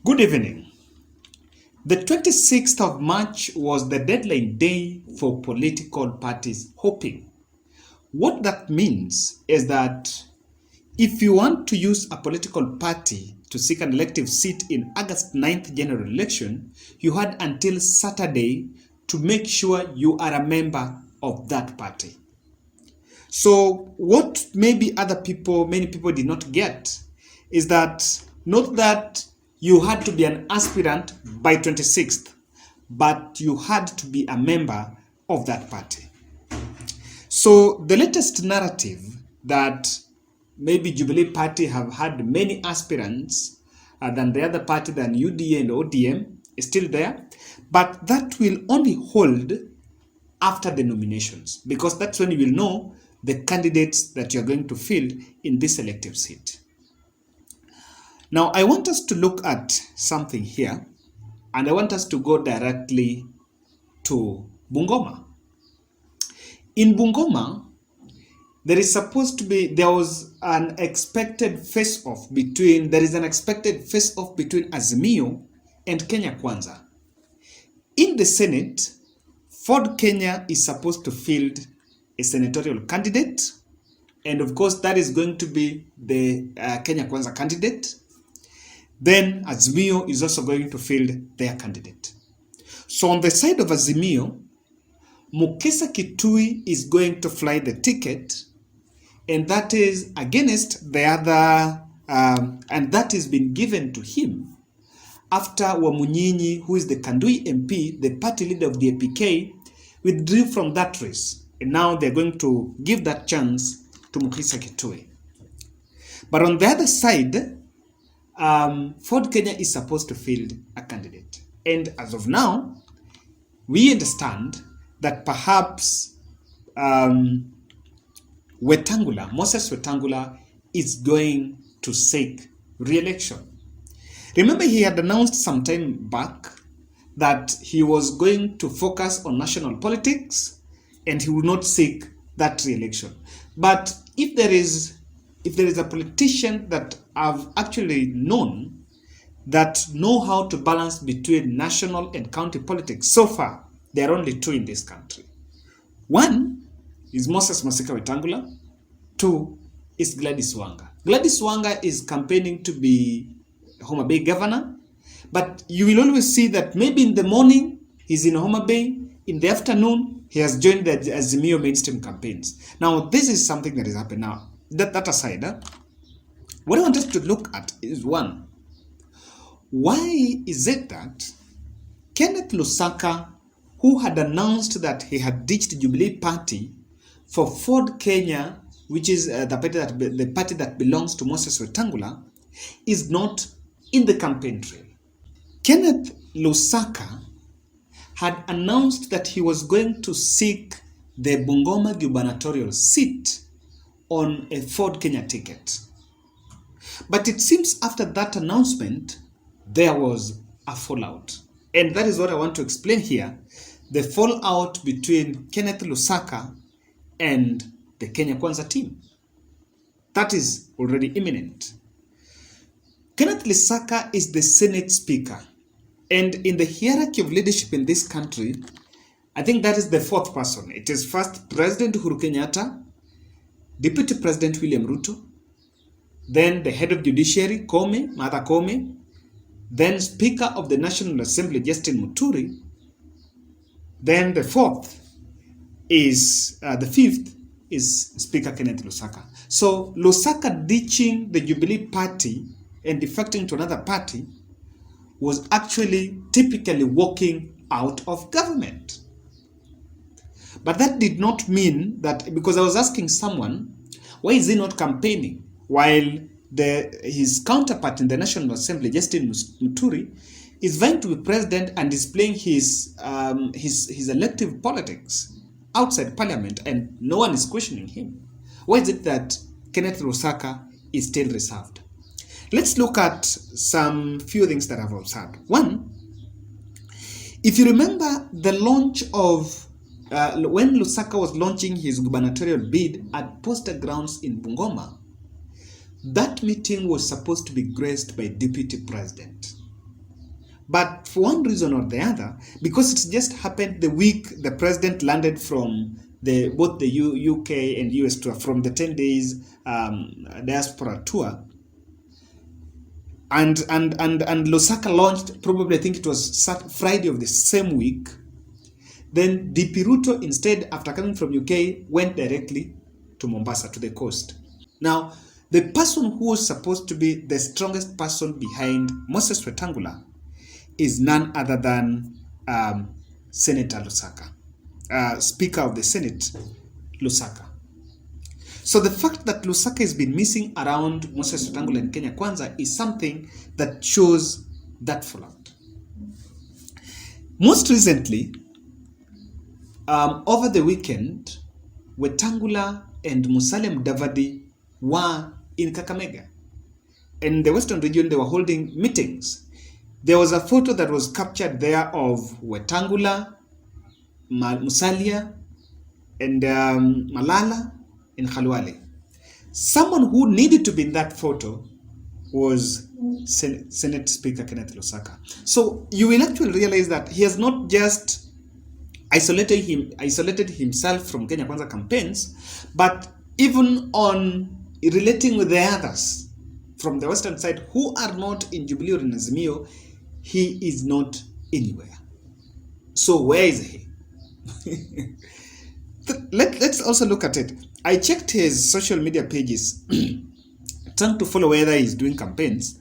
Good evening. The 26th of March was the deadline day for political parties hoping. What that means is that if you want to use a political party to seek an elective seat in August 9th general election, you had until Saturday to make sure you are a member of that party. So what maybe many people did not get is that not that you had to be an aspirant by 26th, but you had to be a member of that party. So the latest narrative that maybe Jubilee party have had many aspirants than the other party, than UDA and ODM, is still there, but that will only hold after the nominations, because that's when you will know the candidates that you're going to field in this elective seat. Now, I want us to look at something here, and I want us to go directly to Bungoma. In Bungoma, there was an expected face-off between Azimio and Kenya Kwanza. In the Senate, Ford Kenya is supposed to field a senatorial candidate, and of course that is going to be the Kenya Kwanza candidate. Then Azimio is also going to field their candidate. So on the side of Azimio, Mukisa Kitui is going to fly the ticket, and that is against the other, and that has been given to him after Wamunyinyi, who is the Kandui MP, the party leader of the APK, withdrew from that race. And now they're going to give that chance to Mukisa Kitui. But on the other side, Ford Kenya is supposed to field a candidate. And as of now, we understand that perhaps Moses Wetangula is going to seek re-election. Remember, he had announced some time back that he was going to focus on national politics and he will not seek that re-election. But if there is a politician that I've actually known that know how to balance between national and county politics, so far, there are only two in this country. One is Moses Masika Wetangula. Two is Gladys Wanga. Gladys Wanga is campaigning to be Homa Bay governor, but you will always see that maybe in the morning he's in Homa Bay, in the afternoon he has joined the Azimio mainstream campaigns. Now this is something that is happening now. That aside, what I want us to look at is one, why is it that Keneth Lusaka, who had announced that he had ditched Jubilee party for Ford Kenya, which is the party that belongs to Moses Wetangula, is not in the campaign trail? Keneth Lusaka had announced that he was going to seek the Bungoma gubernatorial seat on a Ford Kenya ticket. But it seems after that announcement, there was a fallout. And that is what I want to explain here. The fallout between Keneth Lusaka and the Kenya Kwanza team. That is already imminent. Keneth Lusaka is the Senate Speaker. And in the hierarchy of leadership in this country, I think that is the fourth person. It is first President Uhuru Kenyatta, Deputy President William Ruto, then the head of judiciary, Martha Koome, then Speaker of the National Assembly, Justin Muturi, then the fifth is Speaker Keneth Lusaka. So Lusaka ditching the Jubilee party and defecting to another party was actually typically walking out of government. But that did not mean that, because I was asking someone, why is he not campaigning while his counterpart in the National Assembly, Justin Muturi, is vying to be president and is playing his elective politics outside parliament, and no one is questioning him? Why is it that Keneth Lusaka is still reserved? Let's look at some few things that I've observed. One, if you remember the launch of when Lusaka was launching his gubernatorial bid at Poster Grounds in Bungoma, that meeting was supposed to be graced by Deputy President. But for one reason or the other, because it's just happened the week the president landed from both the UK and US tour, from the 10 days diaspora tour, and Lusaka launched, probably I think it was Friday of the same week. Then DP Ruto, instead, after coming from UK, went directly to Mombasa, to the coast. Now, the person who was supposed to be the strongest person behind Moses Wetangula is none other than Senator Lusaka, Speaker of the Senate, Lusaka. So the fact that Lusaka has been missing around Moses Wetangula in Kenya Kwanza is something that shows that fallout. Most recently, over the weekend, Wetangula and Musalia Mudavadi were in Kakamega. In the Western region, they were holding meetings. There was a photo that was captured there of Wetangula, Musalia, and Malala in Khalwale. Someone who needed to be in that photo was Senate Speaker Keneth Lusaka. So you will actually realize that he has not just isolated himself from Kenya Kwanza campaigns, but even on relating with the others from the western side who are not in Jubilee or in Azimio, he is not anywhere. So where is he? Let's also look at it. I checked his social media pages trying to follow whether he's doing campaigns.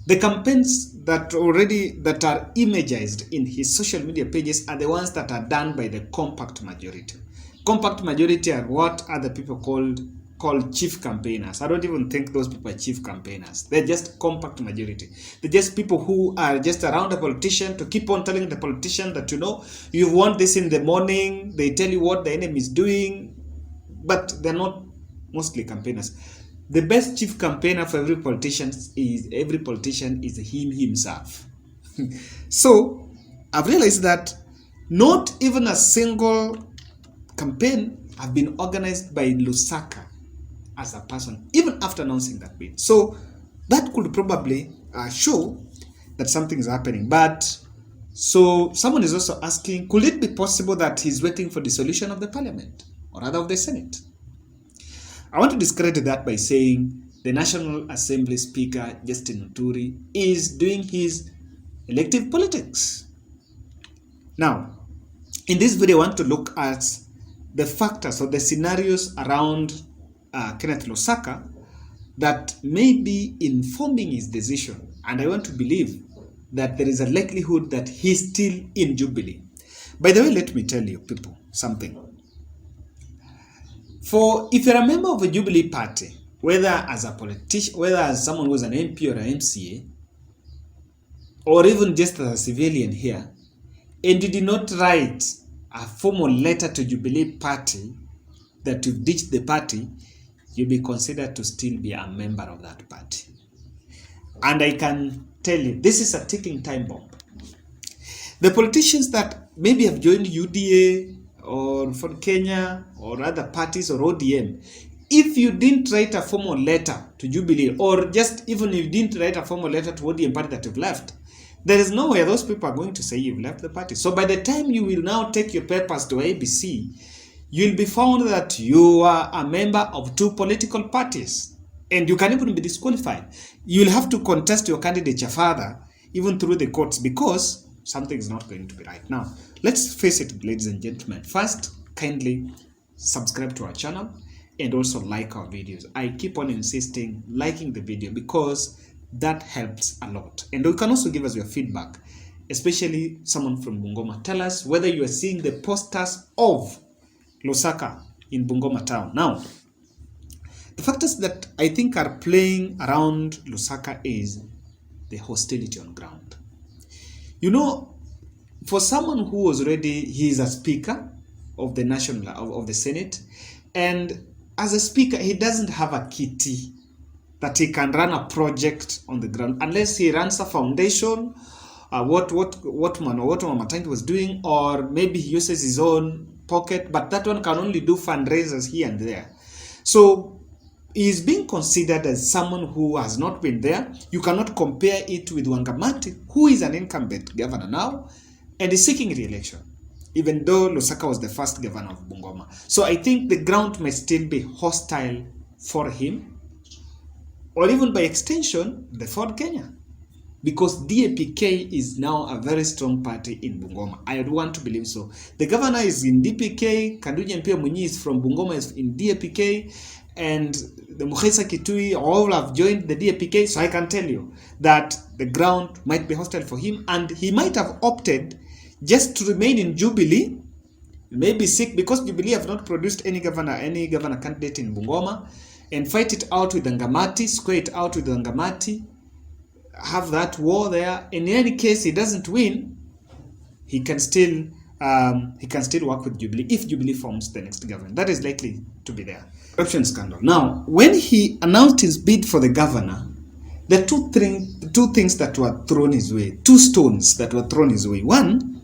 The campaigns that are imagized in his social media pages are the ones that are done by the compact majority. Compact majority are what other people called chief campaigners. I don't even think those people are chief campaigners. They're just compact majority. They're just people who are just around a politician to keep on telling the politician that, you want this in the morning. They tell you what the enemy is doing, but they're not mostly campaigners. The best chief campaigner for every politician is him himself. So I've realized that not even a single campaign have been organized by Lusaka as a person, even after announcing that bid. So that could probably show that something is happening. But so someone is also asking, could it be possible that he's waiting for dissolution of the parliament, or rather of the Senate? I want to discredit that by saying the National Assembly Speaker, Justin Muturi, is doing his elective politics. Now, in this video, I want to look at the factors or the scenarios around Keneth Lusaka that may be informing his decision. And I want to believe that there is a likelihood that he's still in Jubilee. By the way, let me tell you people something. If you're a member of a Jubilee party, whether as a politician, whether as someone who's an MP or an MCA, or even just as a civilian here, and you did not write a formal letter to Jubilee party that you've ditched the party, you'll be considered to still be a member of that party. And I can tell you, this is a ticking time bomb. The politicians that maybe have joined UDA or for Kenya or other parties or ODM, if you didn't write a formal letter to Jubilee, or just even if you didn't write a formal letter to ODM party that you've left, there is no way those people are going to say you've left the party. So by the time you will now take your papers to ABC, you'll be found that you are a member of two political parties, and you can even be disqualified. You'll have to contest your candidature further, even through the courts, because something is not going to be right. Now, let's face it, ladies and gentlemen. First, kindly subscribe to our channel and also like our videos. I keep on insisting liking the video because that helps a lot. And you can also give us your feedback, especially someone from Bungoma. Tell us whether you are seeing the posters of Lusaka in Bungoma town. Now, the factors that I think are playing around Lusaka is the hostility on ground. For someone who was already, he is a speaker of the of the Senate, and as a speaker, he doesn't have a kitty that he can run a project on the ground unless he runs a foundation, what Matangi was doing, or maybe he uses his own pocket, but that one can only do fundraisers here and there. So he is being considered as someone who has not been there. You cannot compare it with Wangamati, who is an incumbent governor now and is seeking re-election, even though Lusaka was the first governor of Bungoma. So I think the ground may still be hostile for him, or even by extension, the Ford Kenya, because DAPK is now a very strong party in Bungoma. I would want to believe so. The governor is in DPK, Kanduji Mpio Munyi is from Bungoma, is in DAPK, and the Mukhesa Kitui all have joined the DAPK. So I can tell you that the ground might be hostile for him, and he might have opted just to remain in Jubilee, maybe sick because Jubilee have not produced any governor candidate in Bungoma, and fight it out with Wangamati, square it out with Wangamati, have that war there. In any case, he doesn't win, he can still work with Jubilee if Jubilee forms the next government. That is likely to be there. Corruption scandal. Now, when he announced his bid for the governor, there are two things that were thrown his way, two stones that were thrown his way. One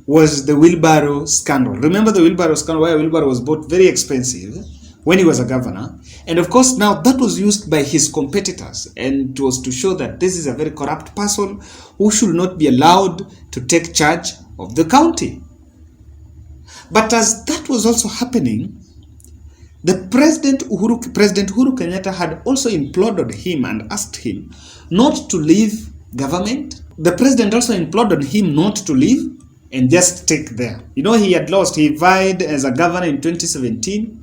was the wheelbarrow scandal. Remember the wheelbarrow scandal, where a wheelbarrow was bought very expensive when he was a governor. And of course, now that was used by his competitors, and it was to show that this is a very corrupt person who should not be allowed to take charge of the county. But as that was also happening, the President Uhuru Kenyatta had also implored him and asked him not to leave government. The president also implored on him not to leave and just take there. You know, he had lost. He vied as a governor in 2017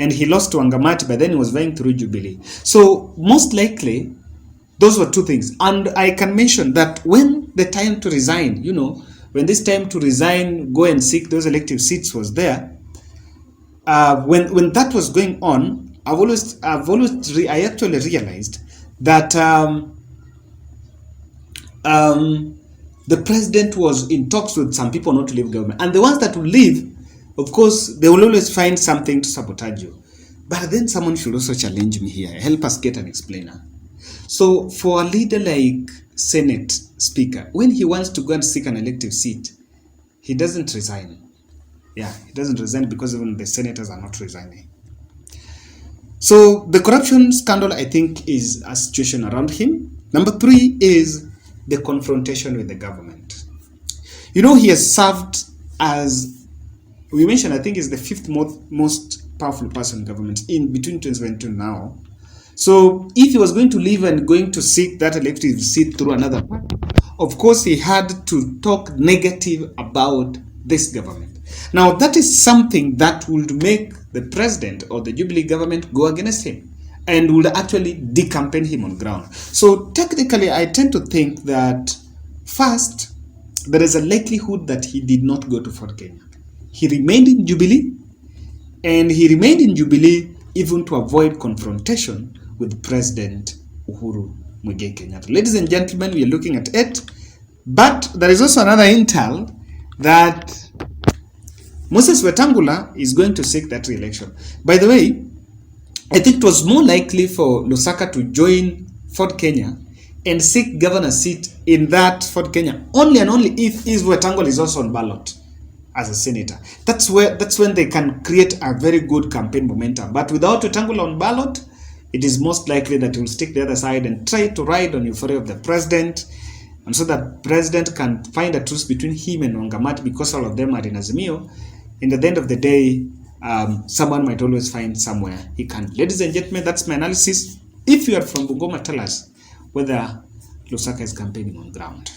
and he lost to Wangamati, but then he was vying through Jubilee. So most likely, those were two things. And I can mention that when the time to resign, you know, when this time to resign, go and seek those elective seats was there, when that was going on, I actually realized that the president was in talks with some people not to leave government, and the ones that will leave, of course, they will always find something to sabotage you. But then someone should also challenge me here, help us get an explainer. So for a leader like Senate Speaker, when he wants to go and seek an elective seat, he doesn't resign. Yeah, he doesn't resign because even the senators are not resigning. So the corruption scandal, I think, is a situation around him. Number three is the confrontation with the government. You know, he has served as, we mentioned, I think is the fifth most powerful person in government in between 2017 now. So if he was going to leave and going to seek that elective seat through another party, of course he had to talk negative about this government. Now that is something that would make the president or the Jubilee government go against him and would actually decampaign him on ground. So technically I tend to think that first, there is a likelihood that he did not go to Fort Kenya. He remained in Jubilee, and he remained in Jubilee even to avoid confrontation with President Uhuru Muigai Kenyatta. Ladies and gentlemen, we are looking at it, but there is also another intel that Moses Wetangula is going to seek that re-election. By the way, I think it was more likely for Lusaka to join Fort Kenya and seek governor seat in that Fort Kenya only and only if Wetangula is also on ballot as a senator. That's when they can create a very good campaign momentum. But without Wetangula on ballot, it is most likely that he will stick the other side and try to ride on the euphoria of the president, and so that president can find a truce between him and Wangamati, because all of them are in Azimio. And at the end of the day, someone might always find somewhere he can. Ladies and gentlemen, that's my analysis. If you are from Bungoma, tell us whether Lusaka is campaigning on ground.